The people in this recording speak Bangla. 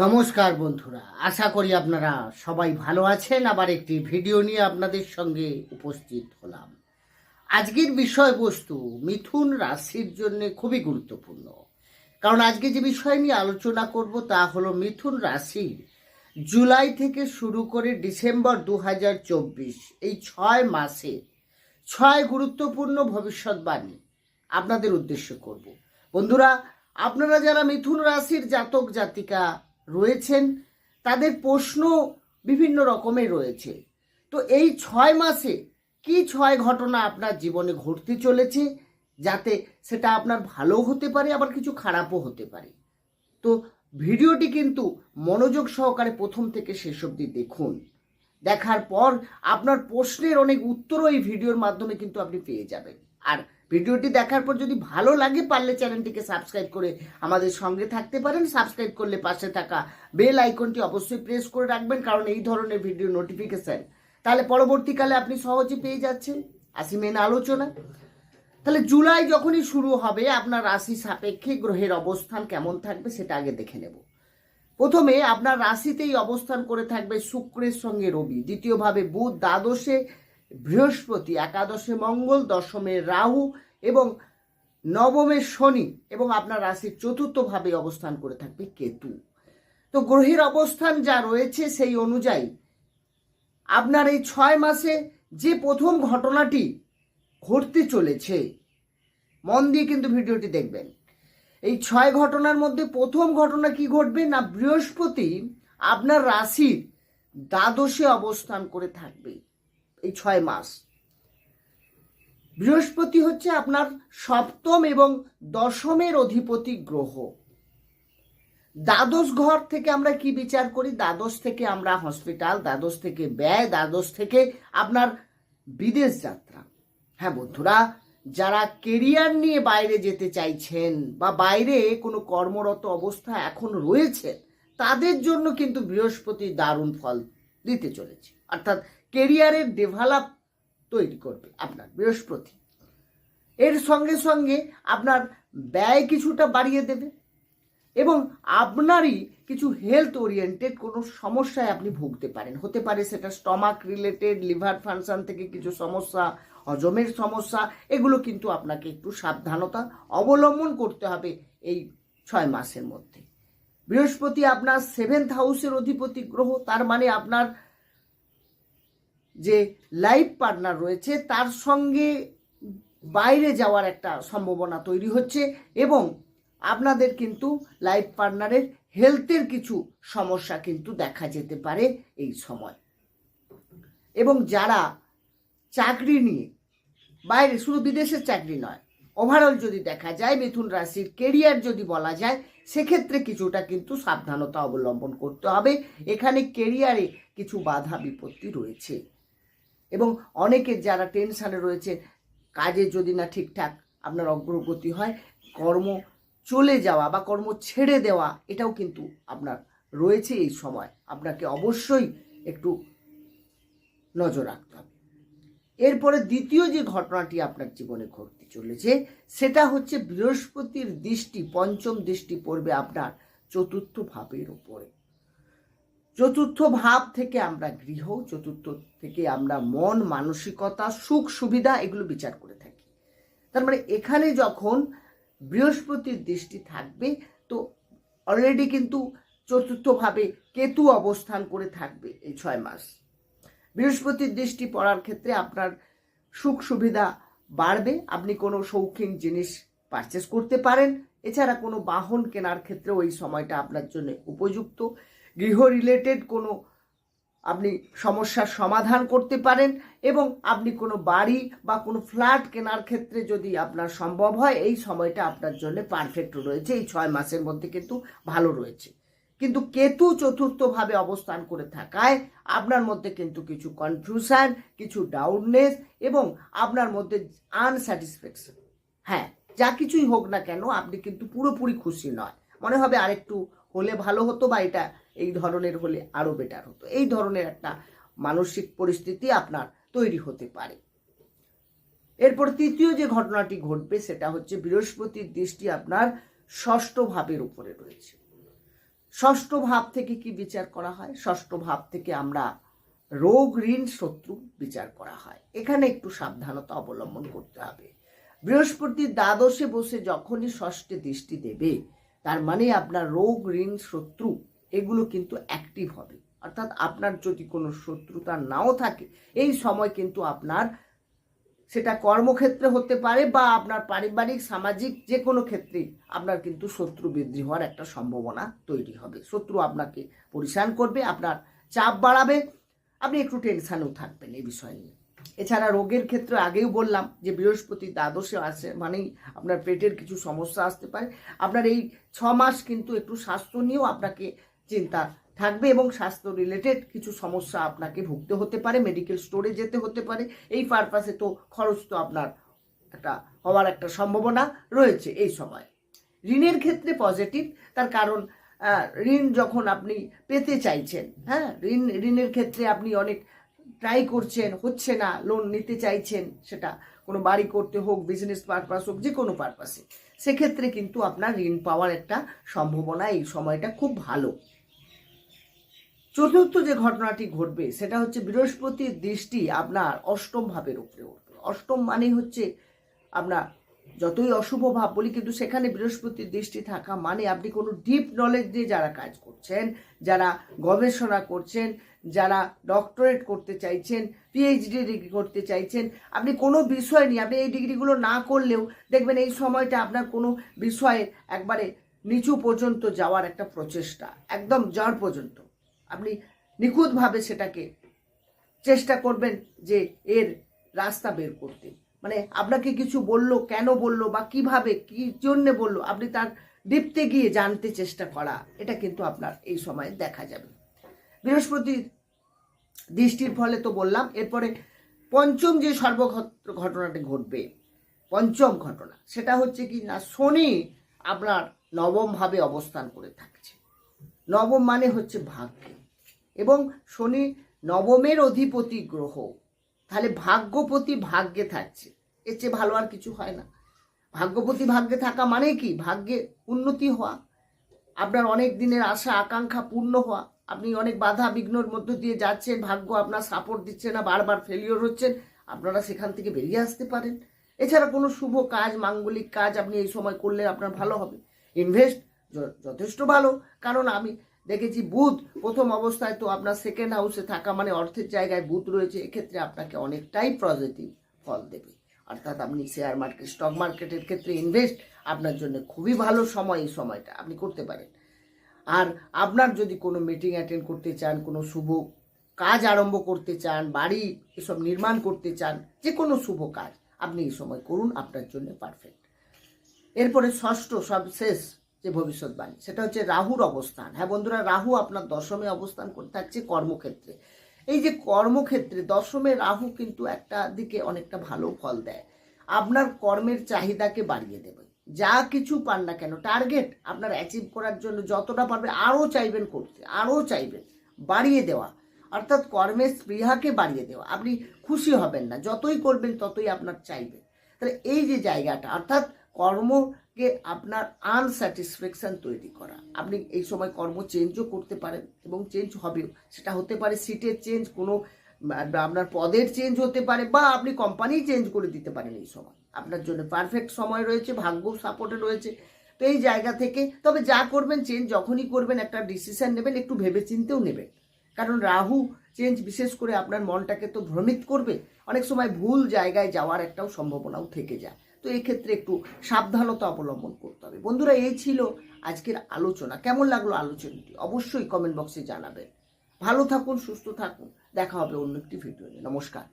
নমস্কার বন্ধুরা, আশা করি আপনারা সবাই ভালো আছেন। আবার একটি ভিডিও নিয়ে আপনাদের সঙ্গে উপস্থিত হলাম। আজকের বিষয়বস্তু মিথুন রাশির জন্য খুবই গুরুত্বপূর্ণ, কারণ আজকে যে বিষয় নিয়ে আলোচনা করব তা হলো মিথুন রাশির জুলাই থেকে শুরু করে ডিসেম্বর 2024 এই 6 মাসে 6 গুরুত্বপূর্ণ ভবিষ্যৎবাণী আপনাদের উদ্দেশ্য করব। বন্ধুরা, আপনারা যারা মিথুন রাশির জাতক জাতিকা রয়েছেন তাদের প্রশ্ন বিভিন্ন রকমের রয়েছে। তো এই 6 মাসে কি 6 ঘটনা আপনার জীবনে ঘটতে চলেছে, যাতে সেটা আপনার ভালোও হতে পারে আবার কিছু খারাপও হতে পারে। তো ভিডিওটি কিন্তু মনোযোগ সহকারে প্রথম থেকে শেষ অবধি দেখুন। দেখার পর আপনার প্রশ্নের অনেক উত্তরও এই ভিডিওর মাধ্যমে কিন্তু আপনি পেয়ে যাবেন। আর ভিডিওটি দেখার পর যদি ভালো লাগে, পারলে চ্যানেলটিকে সাবস্ক্রাইব করে আমাদের সঙ্গে থাকতে পারেন। সাবস্ক্রাইব করলে পাশে থাকা বেল আইকনটি অবশ্যই প্রেস করে রাখবেন, কারণ এই ধরনের ভিডিও নোটিফিকেশন তাহলে পরবর্তীকালে আপনি সহজে পেয়ে যাচ্ছেন। আসি মেন আলোচনা। তাহলে জুলাই যখনই শুরু হবে আপনার রাশি সাপেক্ষে গ্রহের অবস্থান কেমন থাকবে সেটা আগে দেখে নেব। প্রথমে আপনার রাশিতেই অবস্থান করে থাকবে শুক্রের সঙ্গে রবি, দ্বিতীয়ভাবে বুধ, দ্বাদশে বৃহস্পতি, একাদশে মঙ্গল, দশমে রাহু এবং নবমে শনি, এবং আপনার রাশির চতুর্থভাবে অবস্থান করে থাকবে কেতু। তো গ্রহের অবস্থান যা রয়েছে সেই অনুযায়ী আপনার এই 6 মাসে যে প্রথম ঘটনাটি ঘটতে চলেছে, মন দিয়ে কিন্তু ভিডিওটি দেখবেন। এই 6 ঘটনার মধ্যে প্রথম ঘটনা কি ঘটবে না, বৃহস্পতি আপনার রাশির দ্বাদশে অবস্থান করে থাকবে এই 6 মাস। বৃহস্পতি হচ্ছে আপনার সপ্তম এবং দশমের অধিপতি গ্রহ। দ্বাদশ ঘর থেকে আমরা কি বিচার করি? দ্বাদশ থেকে আমরা হসপিটাল, দ্বাদশ থেকে ব্যয়, দ্বাদশ থেকে আপনার বিদেশ যাত্রা। হ্যাঁ বন্ধুরা, যারা কেরিয়ার নিয়ে বাইরে যেতে চাইছেন বা বাইরে কোনো কর্মরত অবস্থা এখন রয়েছে, তাদের জন্য কিন্তু বৃহস্পতি দারুণ ফল দিতে চলেছে। অর্থাৎ কেরিয়ারের ডেভেলপ তৈরি করবে আপনার বৃহস্পতি। এর সঙ্গে সঙ্গে আপনার ব্যয় কিছুটা বাড়িয়ে দেবে এবং আপনারই কিছু হেলথ ওরিয়েন্টেড কোনো সমস্যায় আপনি ভুগতে পারেন। হতে পারে সেটা স্টমাক রিলেটেড, লিভার ফাংশন থেকে কিছু সমস্যা, হজমের সমস্যা। এগুলো কিন্তু আপনাকে একটু সাবধানতা অবলম্বন করতে হবে এই 6 মাসের মধ্যে। বৃহস্পতি আপনার 7th হাউসের অধিপতি গ্রহ, তার মানে আপনার যে লাইফ পার্টনার রয়েছে তার সঙ্গে বাইরে যাওয়ার একটা সম্ভাবনা তৈরি হচ্ছে এবং আপনাদের কিন্তু লাইফ পার্টনারের হেলথের কিছু সমস্যা কিন্তু দেখা যেতে পারে এই সময়। এবং যারা চাকরি নিয়ে বাইরে, শুধু বিদেশের চাকরি নয়, ওভারঅল যদি দেখা যায় মিথুন রাশির কেরিয়ার যদি বলা যায়, সেক্ষেত্রে কিছুটা কিন্তু সাবধানতা অবলম্বন করতে হবে। এখানে কেরিয়ারে কিছু বাধা বিপত্তি রয়েছে এবং অনেকে যারা টেনশানে রয়েছে, কাজে যদি না ঠিকঠাক আপনার অগ্রগতি হয়, কর্ম চলে যাওয়া বা কর্ম ছেড়ে দেওয়া, এটাও কিন্তু আপনার রয়েছে এই সময়। আপনাকে অবশ্যই একটু নজর রাখতে হবে। এরপরে দ্বিতীয় যে ঘটনাটি আপনার জীবনে ঘটতে চলেছে সেটা হচ্ছে বৃহস্পতির দৃষ্টি, পঞ্চম দৃষ্টি পড়বে আপনার চতুর্থ ভাবের উপরে। চতুর্থ ভাব থেকে আমরা গৃহ, চতুর্থ থেকে আমরা মন, মানসিকতা, সুখ সুবিধা, এগুলো বিচার করে থাকি। তার মানে এখানে যখন বৃহস্পতির দৃষ্টি থাকবে, তো অলরেডি কিন্তু চতুর্থভাবে কেতু অবস্থান করে থাকবে এই 6 মাস। বৃহস্পতির দৃষ্টি পড়ার ক্ষেত্রে আপনার সুখ সুবিধা বাড়বে, আপনি কোনো শৌখিন জিনিস পারচেস করতে পারেন। এছাড়া কোনো বাহন কেনার ক্ষেত্রে ওই সময়টা আপনার জন্য উপযুক্ত। গৃহ রিলেটেড কোনো আপনি সমস্যার সমাধান করতে পারেন এবং আপনি কোনো বাড়ি বা কোনো ফ্ল্যাট কেনার ক্ষেত্রে যদি আপনার সম্ভব হয়, এই সময়টা আপনার জন্য পারফেক্ট রয়েছে। এই 6 মাসের মধ্যে কিন্তু ভালো রয়েছে। কিন্তু কেতু চতুর্থভাবে অবস্থান করে থাকায় আপনার মধ্যে কিন্তু কিছু কনফিউশন, কিছু ডাউটনেস এবং আপনার মধ্যে আনস্যাটিসফ্যাকশন। হ্যাঁ, যা কিছুই হোক না কেন আপনি কিন্তু পুরোপুরি খুশি নয়, মনে হবে আরেকটু হলে ভালো হতো বা এটা এই ধরনের হলে আরও বেটার হতো। এই ধরনের একটা মানসিক পরিস্থিতি আপনার তৈরি হতে পারে। এরপর তৃতীয় যে ঘটনাটি ঘটবে সেটা হচ্ছে বৃহস্পতির দৃষ্টি আপনার ষষ্ঠ ভাবের উপরে রয়েছে। ষষ্ঠ ভাব থেকে কি বিচার করা হয়? ষষ্ঠ ভাব থেকে আমরা রোগ, ঋণ, শত্রু বিচার করা হয়। এখানে একটু সাবধানতা অবলম্বন করতে হবে। বৃহস্পতি দ্বাদশে বসে যখনই ষষ্ঠে দৃষ্টি দেবে, তার মানে আপনার রোগ, ঋণ, শত্রু এগুলো কিন্তু অ্যাক্টিভ হবে। অর্থাৎ আপনার যদি কোনো শত্রুতা নাও থাকে, এই সময় কিন্তু আপনার সেটা কর্মক্ষেত্রে হতে পারে বা আপনার পারিবারিক, সামাজিক যে কোনো ক্ষেত্রেই আপনার কিন্তু শত্রু বৃদ্ধি হওয়ার একটা সম্ভাবনা তৈরি হবে। শত্রু আপনাকে পরিশান করবে, আপনার চাপ বাড়াবে, আপনি একটু টেনশানেও থাকবেন এই বিষয় নিয়ে। এছাড়া রোগের ক্ষেত্রে আগেও বললাম যে বৃহস্পতি দ্বাদশে আসে মানেই আপনার পেটের কিছু সমস্যা আসতে পারে। আপনার এই 6 মাস কিন্তু একটু স্বাস্থ্য নিয়েও আপনাকে চিন্তা থাকবে এবং স্বাস্থ্য রিলেটেড কিছু সমস্যা আপনাকে ভুগতে হতে পারে, মেডিকেল স্টোরে যেতে হতে পারে। এই পারপাসে তো খরচ তো আপনার একটা হওয়ার একটা সম্ভাবনা রয়েছে এই সময়। ঋণের ক্ষেত্রে পজিটিভ, তার কারণ ঋণ যখন আপনি পেতে চাইছেন, হ্যাঁ, ঋণের ক্ষেত্রে আপনি অনেক ট্রাই করছেন, হচ্ছে না, লোন নিতে চাইছেন, সেটা কোনো বাড়ি করতে হোক, বিজনেস পারপাস হোক, যে কোনো পারপাসে, সেক্ষেত্রে কিন্তু আপনার ঋণ পাওয়ার একটা সম্ভাবনা এই সময়টা খুব ভালো। চতুর্থ যে ঘটনাটি ঘটবে সেটা হচ্ছে বৃহস্পতির দৃষ্টি আপনার অষ্টম ভাবের উপরে উঠবে। অষ্টম মানে হচ্ছে আপনার যতই অশুভ ভাব বলি, কিন্তু সেখানে বৃহস্পতির দৃষ্টি থাকা মানে আপনি কোনো ডিপ নলেজ দিয়ে যারা কাজ করছেন, যারা গবেষণা করছেন, যারা ডক্টরেট করতে চাইছেন, পিএইচডি ডিগ্রি করতে চাইছেন, আপনি কোনো বিষয় নিয়ে আপনি এই ডিগ্রিগুলো না করলেও দেখবেন এই সময়টা আপনার কোনো বিষয়ের একবারে নিচু পর্যন্ত যাওয়ার একটা প্রচেষ্টা, একদম জড় পর্যন্ত আপনি নিখুঁতভাবে সেটাকে চেষ্টা করবেন যে এর রাস্তা বের করতে। মানে আপনাকে কিছু বললো, কেন বললো বা কিভাবে, কি জন্যে বললো, আপনি তার ডিপতে গিয়ে জানতে চেষ্টা করা, এটা কিন্তু আপনার এই সময় দেখা যাবে। বৃহস্পতির দৃষ্টির ফলে তো বললাম। এরপরে পঞ্চম যে ঘটনাটি ঘটবে, পঞ্চম ঘটনা, সেটা হচ্ছে কি না, শনি আপনার নবম ভাবে অবস্থান করে থাকছে। নবম মানে হচ্ছে ভাগ্য, এবং শনি নবমের অধিপতি গ্রহ, তাহলে ভাগ্যপতি ভাগ্যে থাকছে। এর চেয়ে ভালো আর কিছু হয় না। ভাগ্যপতি ভাগ্যে থাকা মানে কি, ভাগ্যে উন্নতি হওয়া, আপনার অনেক দিনের আশা আকাঙ্ক্ষা পূর্ণ হওয়া। আপনি অনেক বাধা বিঘ্নর মধ্য দিয়ে যাচ্ছেন, ভাগ্য আপনার সাপোর্ট দিচ্ছে না, বারবার ফেলিওর হচ্ছেন, আপনারা সেখান থেকে বেরিয়ে আসতে পারেন। এছাড়া কোনো শুভ কাজ, মাঙ্গলিক কাজ আপনি এই সময় করলে আপনার ভালো হবে। ইনভেস্ট যথেষ্ট ভালো, কারণ আমি দেখেছি বুধ প্রথম অবস্থায় তো আপনার সেকেন্ড হাউসে থাকা মানে অর্থের জায়গায় বুধ রয়েছে, এক্ষেত্রে আপনাকে অনেকটাই পজিটিভ ফল দেবে। অর্থাৎ আপনি শেয়ার মার্কেট, স্টক মার্কেটের ক্ষেত্রে ইনভেস্ট আপনার জন্য খুবই ভালো সময়, এই সময়টা আপনি করতে পারেন। আর আপনার যদি কোনো মিটিং অ্যাটেন্ড করতে চান, কোনো শুভ কাজ আরম্ভ করতে চান, বাড়ি এসব নির্মাণ করতে চান, যে কোনো শুভ কাজ আপনি এই সময় করুন, আপনার জন্য পারফেক্ট। এরপরে ষষ্ঠ সবশেষ যে ভবিষ্যৎবাণী, সেটা হচ্ছে রাহুর অবস্থান। হ্যাঁ বন্ধুরা, রাহু আপনার দশমে অবস্থান করে থাকছে কর্মক্ষেত্রে। এই যে কর্মক্ষেত্রে দশমে রাহু কিন্তু একটা দিকে অনেকটা ভালো ফল দেয়, আপনার কর্মের চাহিদাকে বাড়িয়ে দেবে। যা কিছু পান না কেন, টার্গেট আপনার অ্যাচিভ করার জন্য যতটা পারবে আরও চাইবেন করতে, আরও চাইবেন, বাড়িয়ে দেওয়া, অর্থাৎ কর্মের স্পৃহাকে বাড়িয়ে দেওয়া। আপনি খুশি হবেন না, যতই করবেন ততই আপনার চাইবেন। তাহলে এই যে জায়গাটা, অর্থাৎ কর্মকে আপনার আনস্যাটিসফ্যাকশন তৈরি করা, আপনি এই সময় কর্ম চেঞ্জও করতে পারেন এবং চেঞ্জ হবেও। সেটা হতে পারে সিটের চেঞ্জ, কোনো আপনার পদের চেঞ্জ হতে পারে, বা আপনি কোম্পানি চেঞ্জ করে দিতে পারেন। এই সময় আপনার জন্য পারফেক্ট সময় রয়েছে, ভাগ্য সাপোর্টে রয়েছে। তো এই জায়গা থেকে তবে যা করবেন, চেঞ্জ যখনই করবেন একটা ডিসিশন নেবেন, একটু ভেবে চিন্তেও নেবেন, কারণ রাহু চেঞ্জ বিশেষ করে আপনার মনটাকে তো ভ্রমিত করবে, অনেক সময় ভুল জায়গায় যাওয়ার একটাও সম্ভাবনাও থেকে যায়। তো এই ক্ষেত্রে একটু সাবধানতা অবলম্বন করতে হবে। বন্ধুরা, এই ছিল আজকের আলোচনা। কেমন লাগলো আলোচনাটি অবশ্যই কমেন্ট বক্সে জানাবেন। ভালো থাকুন, সুস্থ থাকুন, দেখা হবে অন্য একটি ভিডিও নিয়ে। নমস্কার।